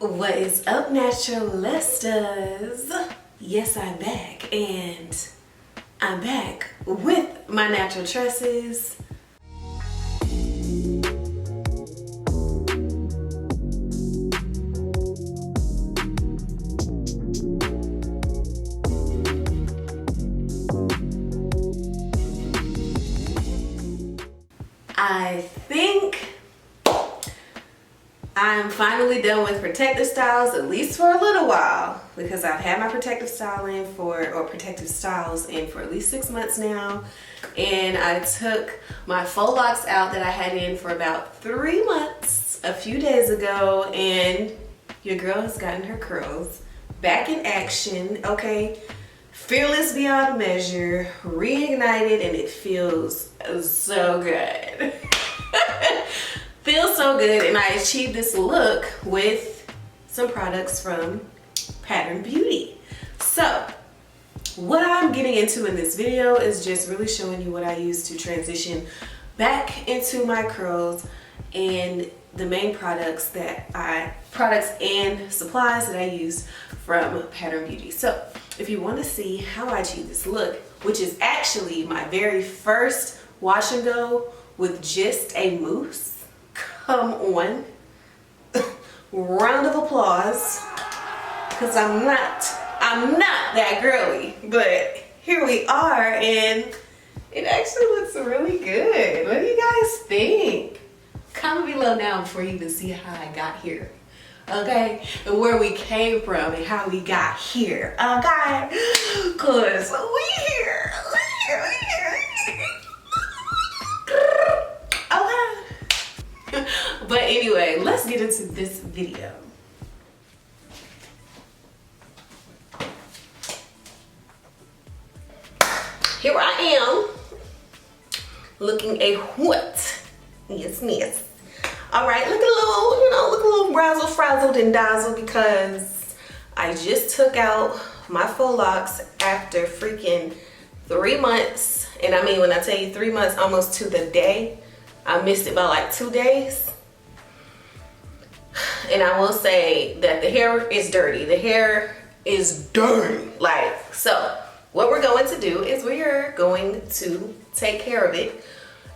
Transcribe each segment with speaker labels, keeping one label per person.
Speaker 1: What is up, naturalistas? Yes, I'm back, and I'm back with my natural tresses. I think I'm finally done with protective styles, at least for a little while, because I've had my protective styles in for at least 6 months now. And I took my faux locks out that I had in for about 3 months a few days ago, and your girl has gotten her curls back in action, okay? Fearless beyond measure, reignited, and it feels so good. Feels so good, and I achieved this look with some products from Pattern Beauty. So what I'm getting into in this video is just really showing you what I use to transition back into my curls and the main products and supplies that I use from Pattern Beauty. So if you want to see how I achieve this look, which is actually my very first wash and go with just a mousse, come on. Round of applause, because I'm not that girly, but here we are, and it actually looks really good. What do you guys think? Comment below now before you even see how I got here, okay, and where we came from and how we got here, okay, because we here. Okay. But anyway, let's get into this video. Here I am, looking a what? Yes, miss. All right, look a little razzle frazzled and dazzled, because I just took out my faux locks after freaking 3 months. And I mean, when I tell you 3 months, almost to the day, I missed it by like 2 days. And I will say that the hair is dirty. The hair is dirty. Like, so what we're going to do is we are going to take care of it.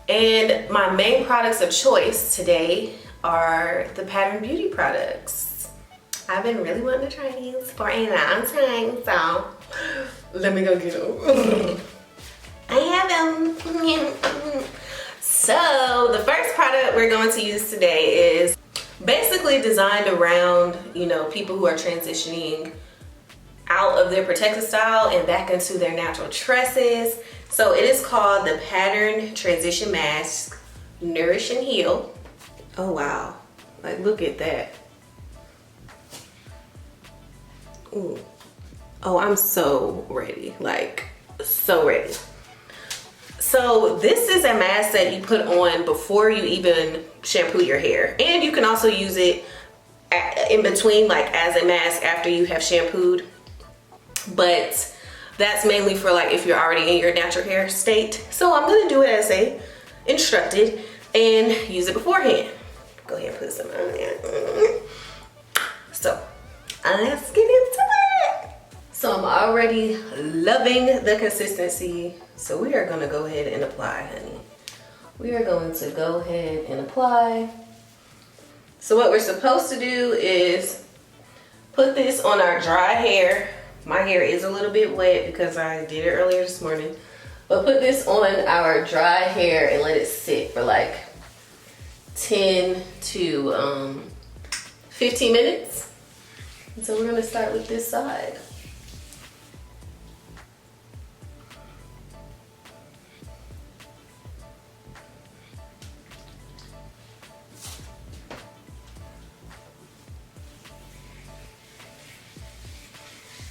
Speaker 1: And my main products of choice today are the Pattern Beauty products. I've been really wanting to try these for a long time, so let me go get them. I have them. So the first product we're going to use today is basically designed around, you know, people who are transitioning out of their protective style and back into their natural tresses. So it is called the Pattern Transition Mask Nourish and Heal. Oh wow, like look at that. Ooh. Oh, I'm so ready, like so ready. So this is a mask that you put on before you even shampoo your hair, and you can also use it in between, like as a mask after you have shampooed, but that's mainly for like if you're already in your natural hair state. So I'm gonna do it as a instructed and use it beforehand. Go ahead and put some on there. So let's get into it. So I'm already loving the consistency. So we are gonna go ahead and apply, honey. We are going to go ahead and apply. So what we're supposed to do is put this on our dry hair. My hair is a little bit wet because I did it earlier this morning. But put this on our dry hair and let it sit for like 10 to 15 minutes. And so we're gonna start with this side.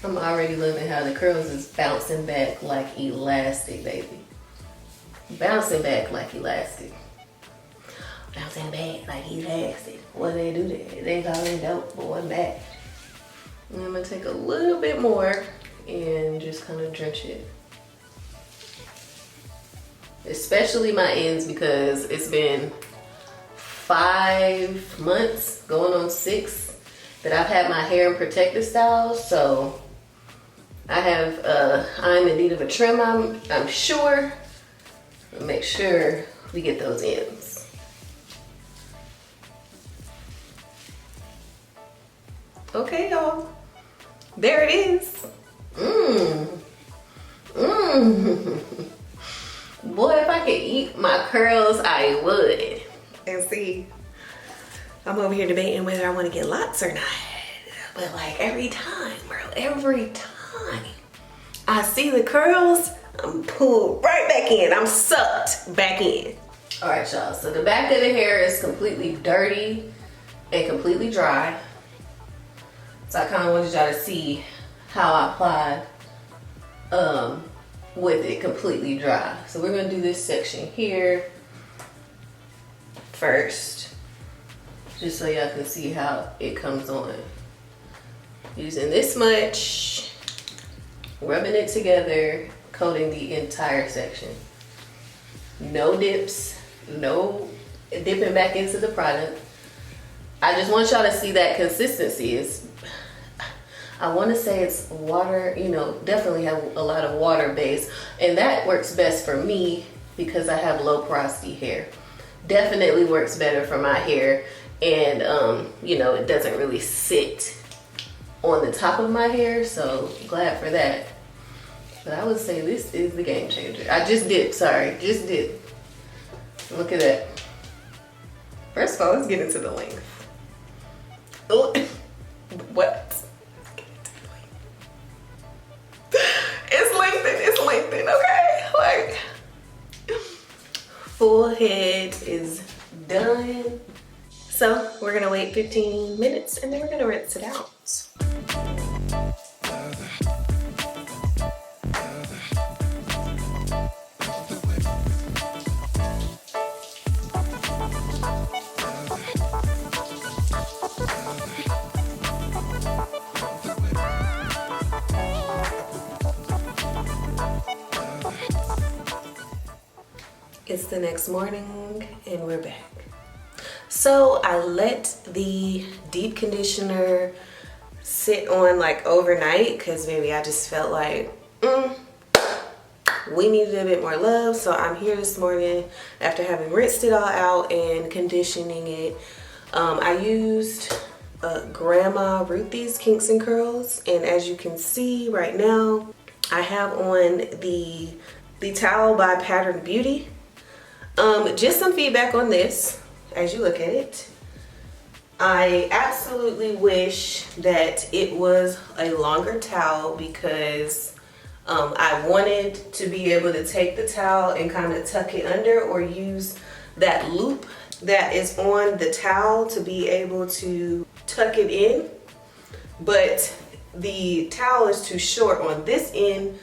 Speaker 1: I'm already loving how the curls is bouncing back like elastic, baby. Bouncing back like elastic. Bouncing back like elastic. What they do there? They call it dope boy back. And I'm gonna take a little bit more and just kind of drench it. Especially my ends, because it's been 5 months, going on 6. that I've had my hair in protective styles, so I'm in need of a trim, I'm sure. Make sure we get those ends. Okay, y'all. There it is. Boy, if I could eat my curls, I would. And see, I'm over here debating whether I want to get lots or not. But like every time, bro, every time I see the curls, I'm pulled right back in. I'm sucked back in. All right, y'all. So the back of the hair is completely dirty and completely dry. So I kind of wanted y'all to see how I applied with it completely dry. So we're gonna do this section here first, just so y'all can see how it comes on. Using this much, rubbing it together, coating the entire section. No dips, no dipping back into the product. I just want y'all to see that consistency. I want to say it's water, you know, definitely have a lot of water base, and that works best for me because I have low porosity hair. Definitely works better for my hair, and you know, it doesn't really sit on the top of my hair, so glad for that. But I would say this is the game changer. I just dipped, sorry, just dipped. Look at that. First of all, let's get into the length. Oh, what? It's lengthened, okay? Like, full head is done. So we're gonna wait 15 minutes and then we're gonna rinse it out. It's the next morning and we're back. So I let the deep conditioner sit on like overnight because maybe I just felt like we needed a bit more love. So I'm here this morning after having rinsed it all out and conditioning it. I used Grandma Ruthies Kinks and Curls, and as you can see right now, I have on the towel by Pattern Beauty. Just some feedback on this as you look at it. I absolutely wish that it was a longer towel because I wanted to be able to take the towel and kind of tuck it under or use that loop that is on the towel to be able to tuck it in. But the towel is too short on this end.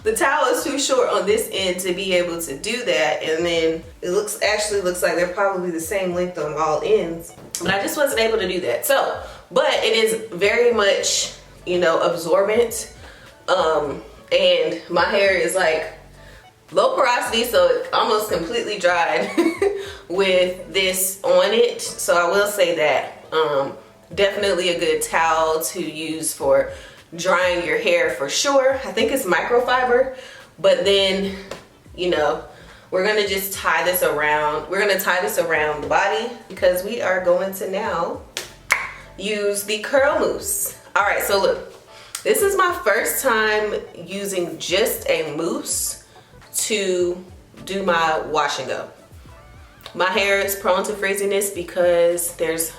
Speaker 1: The towel is too short on this end to be able to do that, and then it actually looks like they're probably the same length on all ends, but I just wasn't able to do that. So, but it is very much, you know, absorbent, and my hair is like low porosity, so it almost completely dried with this on it. So I will say that definitely a good towel to use for drying your hair for sure. I think it's microfiber, but then, you know, we're gonna just tie this around. We're gonna tie this around the body because we are going to now use the curl mousse. All right, so look, this is my first time using just a mousse to do my wash and go. My hair is prone to frizziness because there's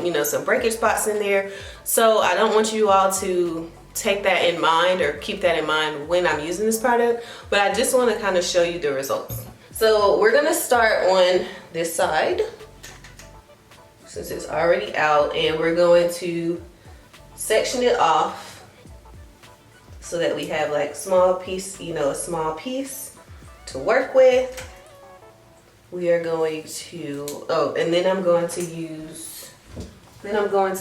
Speaker 1: you know, some breakage spots in there. So I don't want you all to take that in mind or keep that in mind when I'm using this product, but I just want to kind of show you the results. So we're gonna start on this side since it's already out, and we're going to section it off so that we have like small piece, you know, a small piece to work with. We are going to, oh, and then I'm going to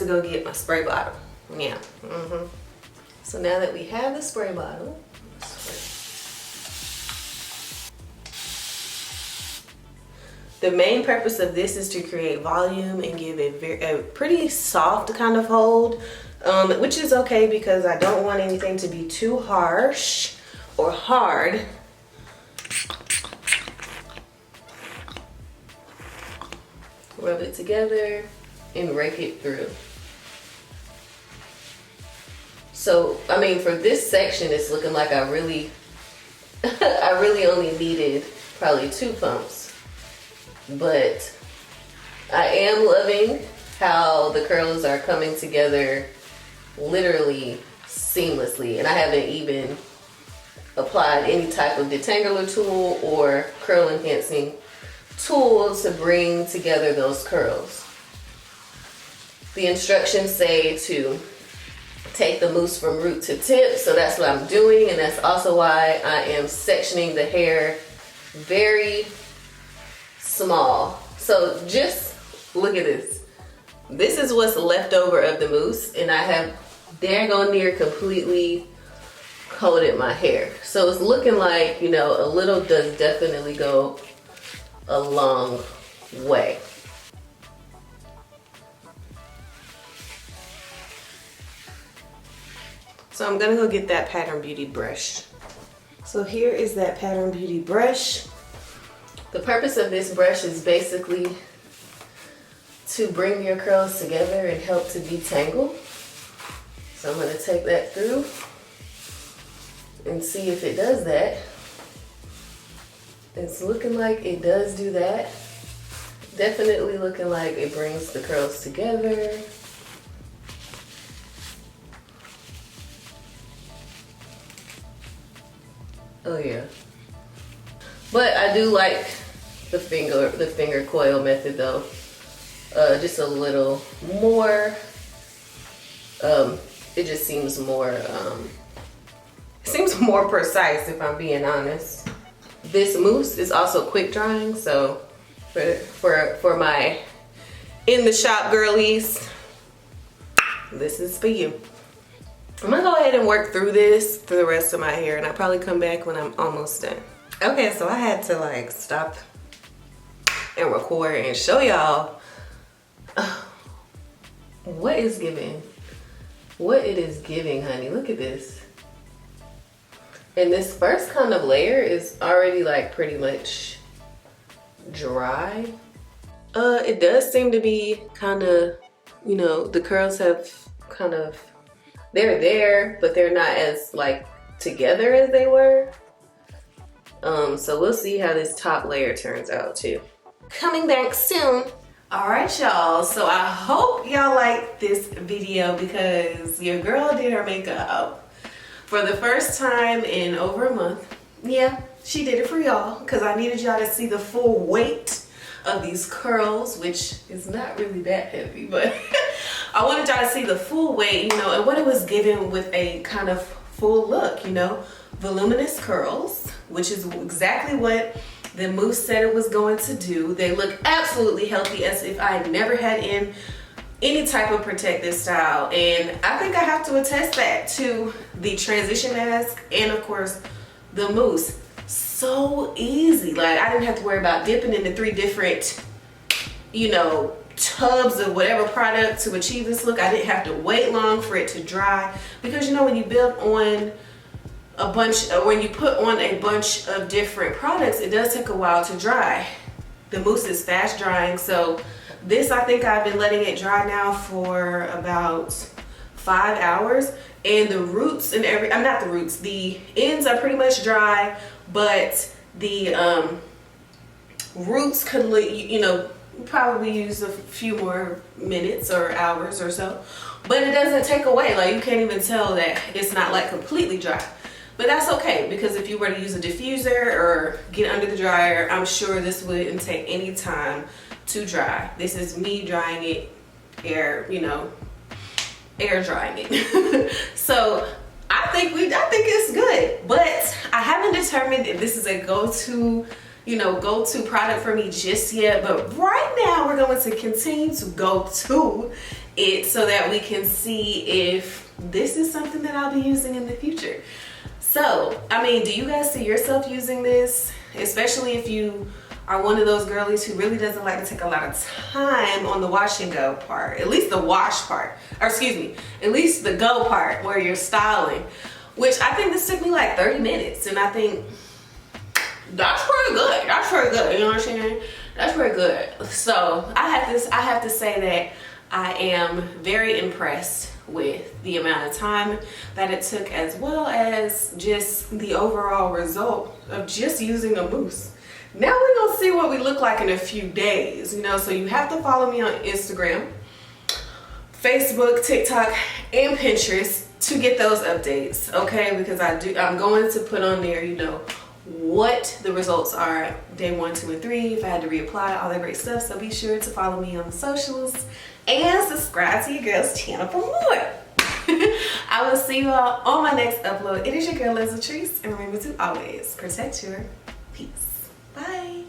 Speaker 1: go get my spray bottle. Yeah. So now that we have the spray bottle, The main purpose of this is to create volume and give a pretty soft kind of hold, which is okay because I don't want anything to be too harsh or hard. Rub it together and rake it through. So, I mean, for this section, it's looking like I really only needed probably 2 pumps. But I am loving how the curls are coming together literally seamlessly. And I haven't even applied any type of detangler tool or curl enhancing tool to bring together those curls. The instructions say to take the mousse from root to tip, so that's what I'm doing, and that's also why I am sectioning the hair very small. So just look at this. This is what's left over of the mousse, and I have daggone near completely coated my hair. So it's looking like, you know, a little does definitely go a long way. So I'm gonna go get that Pattern Beauty brush. So here is that Pattern Beauty brush. The purpose of this brush is basically to bring your curls together and help to detangle. So I'm gonna take that through and see if it does that. It's looking like it does do that. Definitely looking like it brings the curls together. Oh yeah. But I do like the finger coil method though. Just a little more. It just seems more precise, if I'm being honest. This mousse is also quick drying, so for my in the shop girlies, this is for you. I'm gonna go ahead and work through this for the rest of my hair, and I'll probably come back when I'm almost done. Okay, so I had to like stop and record and show y'all what is giving. What it is giving, honey. Look at this. And this first kind of layer is already like pretty much dry. It does seem to be kind of, you know, the curls have kind of, they're there, but they're not as like together as they were. So we'll see how this top layer turns out too. Coming back soon. All right, y'all. So I hope y'all like this video because your girl did her makeup for the first time in over a month. Yeah, she did it for y'all because I needed y'all to see the full weight of these curls, which is not really that heavy, but I wanted y'all to see the full weight, you know, and what it was given with a kind of full look, you know, voluminous curls, which is exactly what the mousse said it was going to do. They look absolutely healthy, as if I had never had in any type of protective style. And I think I have to attest that to the transition mask and of course the mousse. So easy. Like I didn't have to worry about dipping into 3 different, you know, tubs of whatever product to achieve this look. I didn't have to wait long for it to dry, because you know when you build on a bunch, when you put on a bunch of different products, it does take a while to dry. The mousse is fast drying, so this, I think I've been letting it dry now for about 5 hours, and the roots and not the roots, the ends are pretty much dry, but the roots could, you know, probably use a few more minutes or hours or so, but it doesn't take away. Like you can't even tell that it's not like completely dry. But that's okay, because if you were to use a diffuser or get under the dryer, I'm sure this wouldn't take any time to dry. This is me drying it, air drying it. So I think it's good, but I haven't determined if this is a go-to product for me just yet. But right now we're going to continue to go to it so that we can see if this is something that I'll be using in the future. So, I mean, do you guys see yourself using this? Especially if you are one of those girlies who really doesn't like to take a lot of time on the wash and go part, at least the wash part, or excuse me, at least the go part where you're styling, which I think this took me like 30 minutes, and I think that's pretty good. That's pretty good, you know what I'm saying? That's pretty good. So I have to say that I am very impressed with the amount of time that it took, as well as just the overall result of just using a mousse. Now we're gonna see what we look like in a few days, you know, so you have to follow me on Instagram, Facebook, TikTok, and Pinterest to get those updates, okay? Because I'm going to put on there, you know, what the results are day 1, 2, and 3, if I had to reapply, all that great stuff. So be sure to follow me on the socials and subscribe to your girl's channel for more. I will see you all on my next upload. It is your girl, LATRICE, and remember to always protect your peace. Bye.